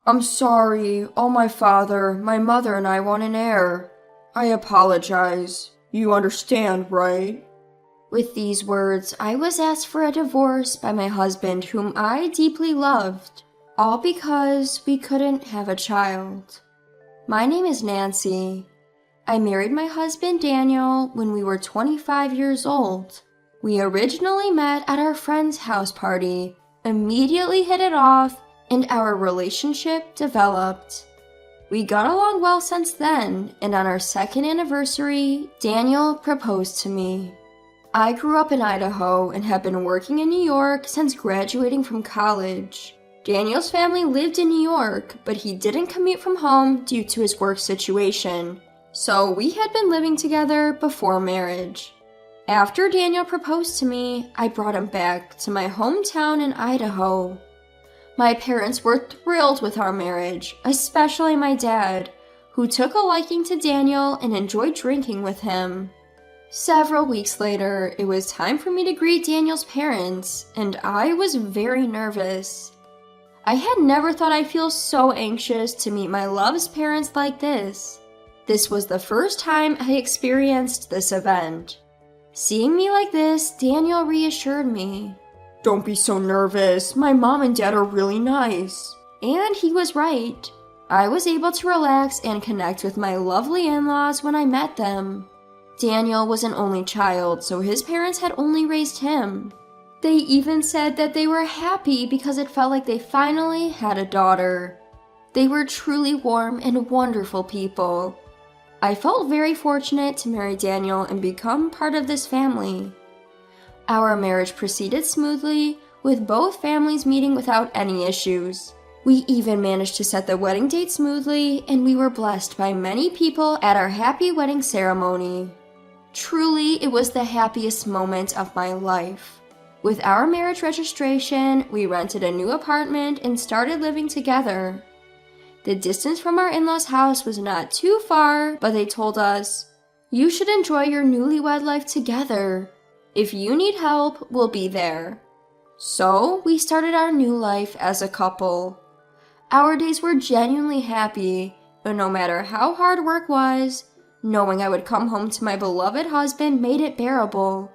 I'm sorry. Oh, my father, my mother, and I want an heir. I apologize. You understand, right? With these words, I was asked for a divorce by my husband, whom I deeply loved, all because we couldn't have a child. My name is Nancy. I married my husband Daniel when we were 25 years old. We originally met at our friend's house party, immediately hit it off, and our relationship developed. We got along well since then, and on our second anniversary, Daniel proposed to me. I grew up in Idaho and have been working in New York since graduating from college. Daniel's family lived in New York, but he didn't commute from home due to his work situation, so we had been living together before marriage. After Daniel proposed to me, I brought him back to my hometown in Idaho. My parents were thrilled with our marriage, especially my dad, who took a liking to Daniel and enjoyed drinking with him. Several weeks later, it was time for me to greet Daniel's parents, and I was very nervous. I had never thought I'd feel so anxious to meet my love's parents like this. This was the first time I experienced this event. Seeing me like this, Daniel reassured me. Don't be so nervous. My mom and dad are really nice. And he was right. I was able to relax and connect with my lovely in-laws when I met them. Daniel was an only child, so his parents had only raised him. They even said that they were happy because it felt like they finally had a daughter. They were truly warm and wonderful people. I felt very fortunate to marry Daniel and become part of this family. Our marriage proceeded smoothly, with both families meeting without any issues. We even managed to set the wedding date smoothly, and we were blessed by many people at our happy wedding ceremony. Truly, it was the happiest moment of my life. With our marriage registration, we rented a new apartment and started living together. The distance from our in-laws' house was not too far, but they told us, "You should enjoy your newlywed life together. If you need help, we'll be there." So, we started our new life as a couple. Our days were genuinely happy, and no matter how hard work was, knowing I would come home to my beloved husband made it bearable.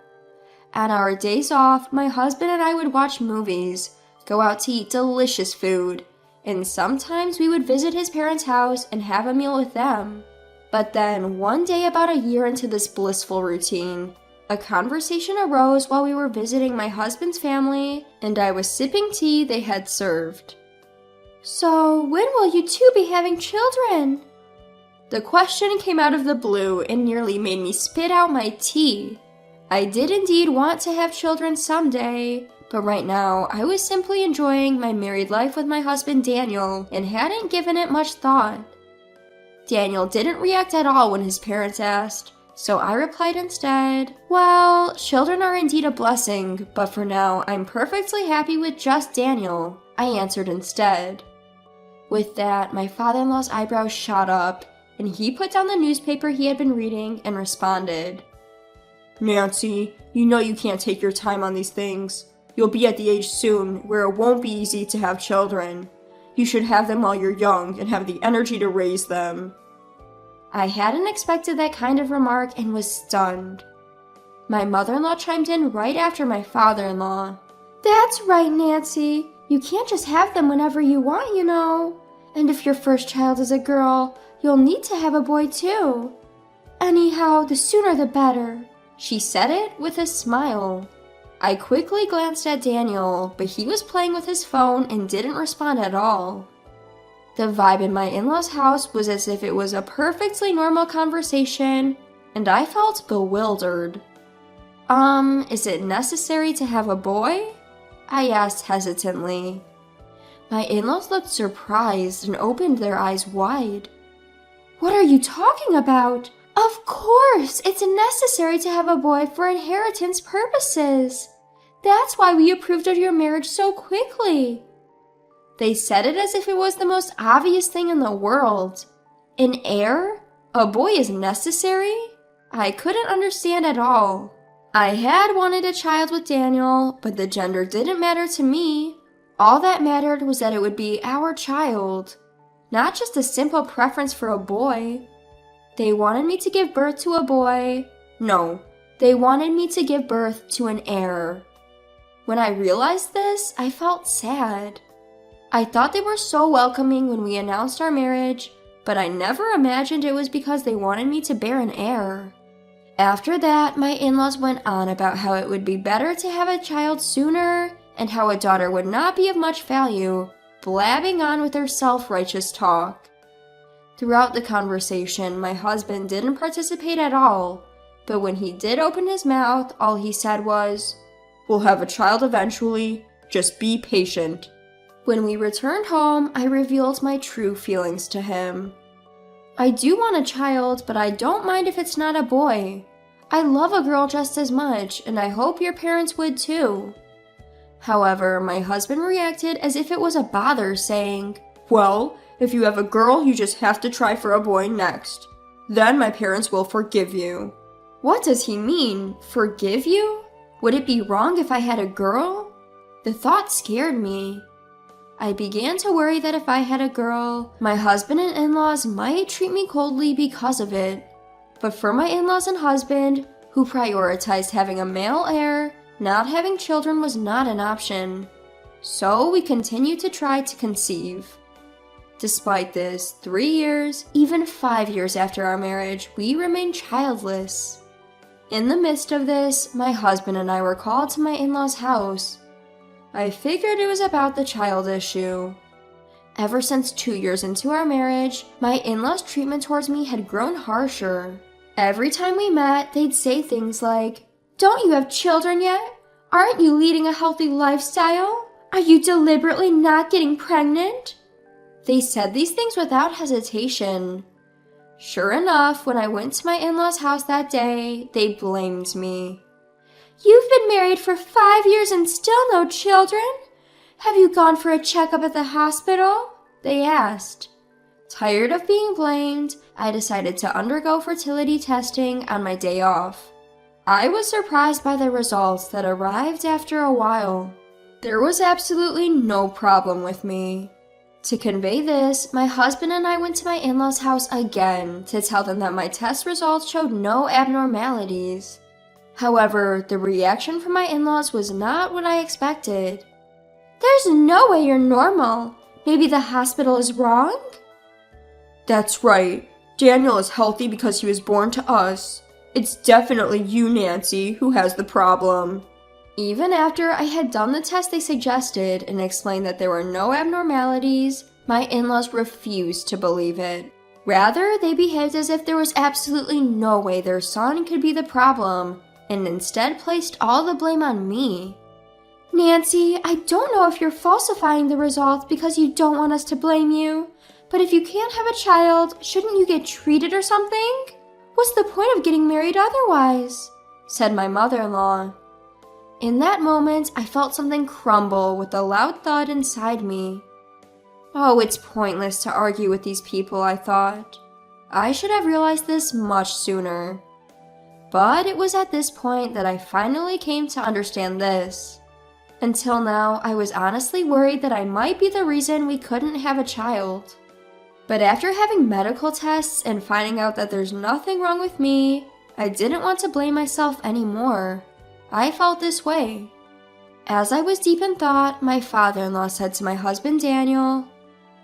On our days off, my husband and I would watch movies, go out to eat delicious food, and sometimes we would visit his parents' house and have a meal with them. But then, one day about a year into this blissful routine, a conversation arose while we were visiting my husband's family, and I was sipping tea they had served. "So, when will you two be having children?" The question came out of the blue and nearly made me spit out my tea. I did indeed want to have children someday, but right now I was simply enjoying my married life with my husband Daniel and hadn't given it much thought. Daniel didn't react at all when his parents asked, so I replied instead, "Well, children are indeed a blessing, but for now I'm perfectly happy with just Daniel," I answered instead. With that, my father-in-law's eyebrows shot up, and he put down the newspaper he had been reading and responded, "Nancy, you know you can't take your time on these things. You'll be at the age soon where it won't be easy to have children. You should have them while you're young and have the energy to raise them." I hadn't expected that kind of remark and was stunned. My mother-in-law chimed in right after my father-in-law. "That's right, Nancy. You can't just have them whenever you want, you know. And if your first child is a girl, you'll need to have a boy too. Anyhow, the sooner the better." She said it with a smile. I quickly glanced at Daniel, but he was playing with his phone and didn't respond at all. The vibe in my in-laws' house was as if it was a perfectly normal conversation, and I felt bewildered. Is it necessary to have a boy?" I asked hesitantly. My in-laws looked surprised and opened their eyes wide. "What are you talking about? Of course, it's necessary to have a boy for inheritance purposes. That's why we approved of your marriage so quickly." They said it as if it was the most obvious thing in the world. An heir? A boy is necessary? I couldn't understand at all. I had wanted a child with Daniel, but the gender didn't matter to me. All that mattered was that it would be our child. not just a simple preference for a boy. They wanted me to give birth to a boy. No, they wanted me to give birth to an heir. When I realized this, I felt sad. I thought they were so welcoming when we announced our marriage, but I never imagined it was because they wanted me to bear an heir. After that, my in-laws went on about how it would be better to have a child sooner and how a daughter would not be of much value, blabbing on with their self-righteous talk. Throughout the conversation, my husband didn't participate at all, but when he did open his mouth, all he said was, "We'll have a child eventually, just be patient." When we returned home, I revealed my true feelings to him. I do want a child, but I don't mind if it's not a boy. I love a girl just as much, and I hope your parents would too. However, my husband reacted as if it was a bother, saying, "Well, if you have a girl, you just have to try for a boy next. Then my parents will forgive you." What does he mean, forgive you? Would it be wrong if I had a girl? The thought scared me. I began to worry that if I had a girl, my husband and in-laws might treat me coldly because of it. But for my in-laws and husband, who prioritized having a male heir, not having children was not an option. So we continued to try to conceive. Despite this, 3 years, even 5 years after our marriage, we remained childless. In the midst of this, my husband and I were called to my in-laws' house. I figured it was about the child issue. Ever since 2 years into our marriage, my in-laws' treatment towards me had grown harsher. Every time we met, they'd say things like, "Don't you have children yet? Aren't you leading a healthy lifestyle? Are you deliberately not getting pregnant?" They said these things without hesitation. Sure enough, when I went to my in-laws' house that day, they blamed me. "You've been married for 5 years and still no children? Have you gone for a checkup at the hospital?" they asked. Tired of being blamed, I decided to undergo fertility testing on my day off. I was surprised by the results that arrived after a while. There was absolutely no problem with me. To convey this, my husband and I went to my in-laws' house again to tell them that my test results showed no abnormalities. However, the reaction from my in-laws was not what I expected. "There's no way you're normal. Maybe the hospital is wrong?" "That's right. Daniel is healthy because he was born to us. It's definitely you, Nancy, who has the problem." Even after I had done the test they suggested and explained that there were no abnormalities, my in-laws refused to believe it. Rather, they behaved as if there was absolutely no way their son could be the problem, and instead placed all the blame on me. "Nancy, I don't know if you're falsifying the results because you don't want us to blame you, but if you can't have a child, shouldn't you get treated or something? What's the point of getting married otherwise?" said my mother-in-law. In that moment, I felt something crumble with a loud thud inside me. Oh, it's pointless to argue with these people, I thought. I should have realized this much sooner. But it was at this point that I finally came to understand this. Until now, I was honestly worried that I might be the reason we couldn't have a child. But after having medical tests and finding out that there's nothing wrong with me, I didn't want to blame myself anymore. I felt this way. As I was deep in thought, my father-in-law said to my husband Daniel,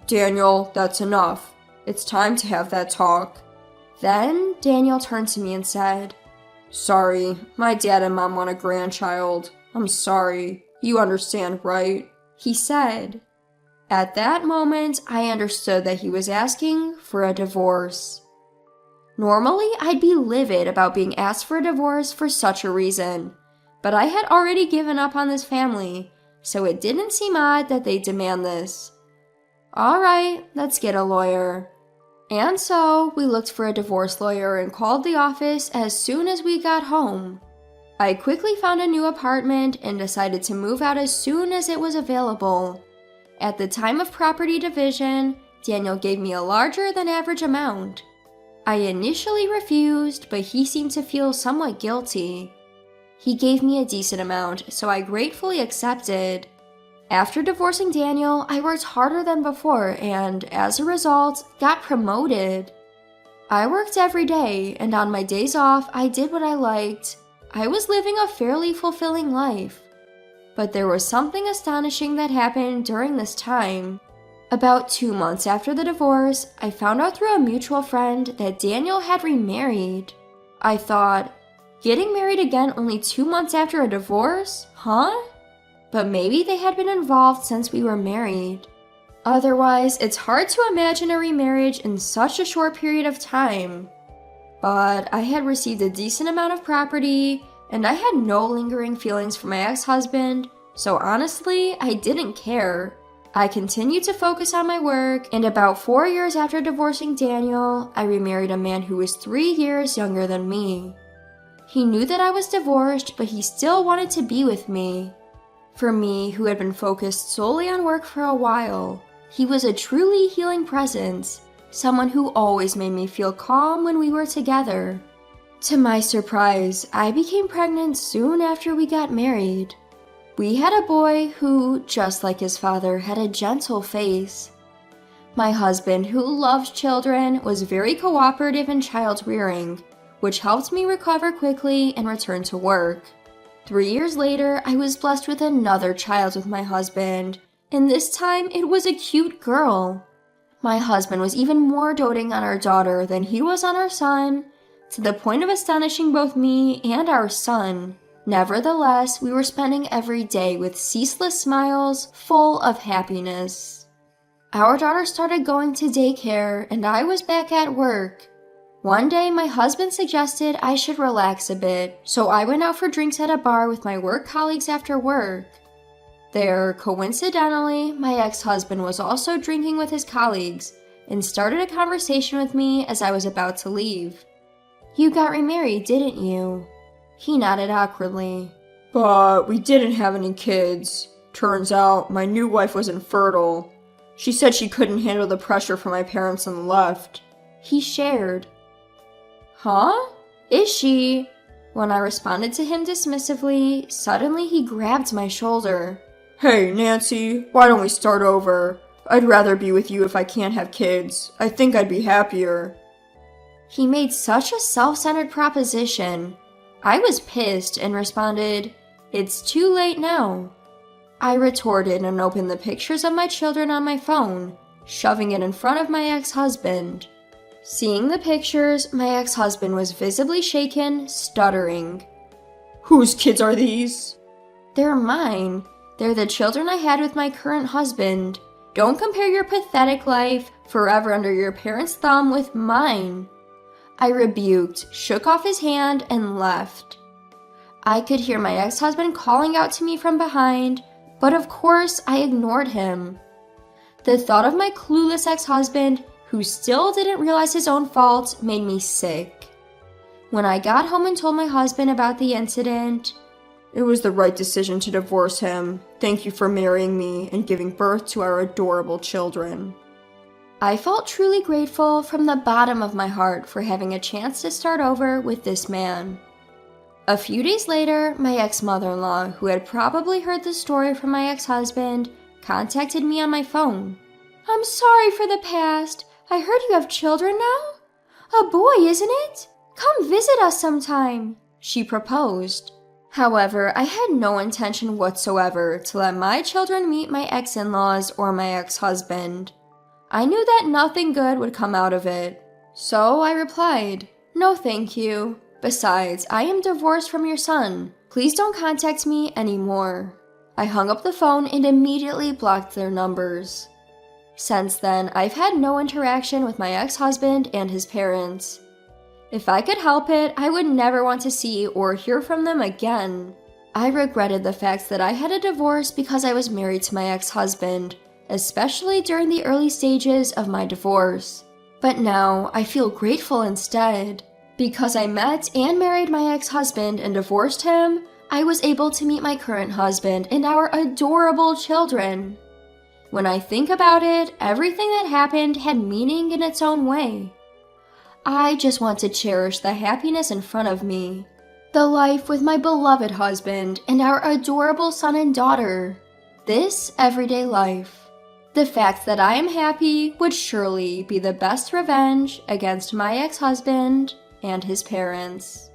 "Daniel, that's enough. It's time to have that talk." Then Daniel turned to me and said, "Sorry, my dad and mom want a grandchild. I'm sorry. You understand, right?" he said. At that moment, I understood that he was asking for a divorce. Normally, I'd be livid about being asked for a divorce for such a reason, but I had already given up on this family, so it didn't seem odd that they'd demand this. All right, let's get a lawyer. And so, we looked for a divorce lawyer and called the office as soon as we got home. I quickly found a new apartment and decided to move out as soon as it was available. At the time of property division, Daniel gave me a larger than average amount. I initially refused, but he seemed to feel somewhat guilty. He gave me a decent amount, so I gratefully accepted. After divorcing Daniel, I worked harder than before and, as a result, got promoted. I worked every day, and on my days off, I did what I liked. I was living a fairly fulfilling life. But there was something astonishing that happened during this time. About 2 months after the divorce, I found out through a mutual friend that Daniel had remarried. I thought, getting married again only 2 months after a divorce? Huh? But maybe they had been involved since we were married. Otherwise, it's hard to imagine a remarriage in such a short period of time. But I had received a decent amount of property, and I had no lingering feelings for my ex-husband, so honestly, I didn't care. I continued to focus on my work, and about 4 years after divorcing Daniel, I remarried a man who was 3 years younger than me. He knew that I was divorced, but he still wanted to be with me. For me, who had been focused solely on work for a while, he was a truly healing presence, someone who always made me feel calm when we were together. To my surprise, I became pregnant soon after we got married. We had a boy who, just like his father, had a gentle face. My husband, who loved children, was very cooperative in child rearing, which helped me recover quickly and return to work. 3 years later, I was blessed with another child with my husband, and this time it was a cute girl. My husband was even more doting on our daughter than he was on our son, to the point of astonishing both me and our son. Nevertheless, we were spending every day with ceaseless smiles, full of happiness. Our daughter started going to daycare, and I was back at work. One day, my husband suggested I should relax a bit, so I went out for drinks at a bar with my work colleagues after work. There, coincidentally, my ex-husband was also drinking with his colleagues and started a conversation with me as I was about to leave. "You got remarried, didn't you?" He nodded awkwardly. "But we didn't have any kids. Turns out my new wife was infertile. She said she couldn't handle the pressure from my parents and left," he shared. "Huh? Is she?" When I responded to him dismissively, suddenly he grabbed my shoulder. "Hey, Nancy, why don't we start over? I'd rather be with you if I can't have kids. I think I'd be happier." He made such a self-centered proposition. I was pissed and responded, "It's too late now." I retorted and opened the pictures of my children on my phone, shoving it in front of my ex-husband. Seeing the pictures, my ex-husband was visibly shaken, stuttering. "Whose kids are these?" "They're mine. They're the children I had with my current husband. Don't compare your pathetic life, forever under your parents' thumb, with mine." I rebuked, shook off his hand, and left. I could hear my ex-husband calling out to me from behind, but of course I ignored him. The thought of my clueless ex-husband, who still didn't realize his own fault, made me sick. When I got home and told my husband about the incident, "It was the right decision to divorce him. Thank you for marrying me and giving birth to our adorable children." I felt truly grateful from the bottom of my heart for having a chance to start over with this man. A few days later, my ex-mother-in-law, who had probably heard the story from my ex-husband, contacted me on my phone. "I'm sorry for the past. I heard you have children now? A boy, isn't it? Come visit us sometime," she proposed. However, I had no intention whatsoever to let my children meet my ex-in-laws or my ex-husband. I knew that nothing good would come out of it. So I replied, "No thank you. Besides, I am divorced from your son. Please don't contact me anymore." I hung up the phone and immediately blocked their numbers. Since then, I've had no interaction with my ex-husband and his parents. If I could help it, I would never want to see or hear from them again. I regretted the fact that I had a divorce because I was married to my ex-husband, especially during the early stages of my divorce. But now, I feel grateful instead. Because I met and married my ex-husband and divorced him, I was able to meet my current husband and our adorable children. When I think about it, everything that happened had meaning in its own way. I just want to cherish the happiness in front of me. The life with my beloved husband and our adorable son and daughter. this everyday life. The fact that I am happy would surely be the best revenge against my ex-husband and his parents.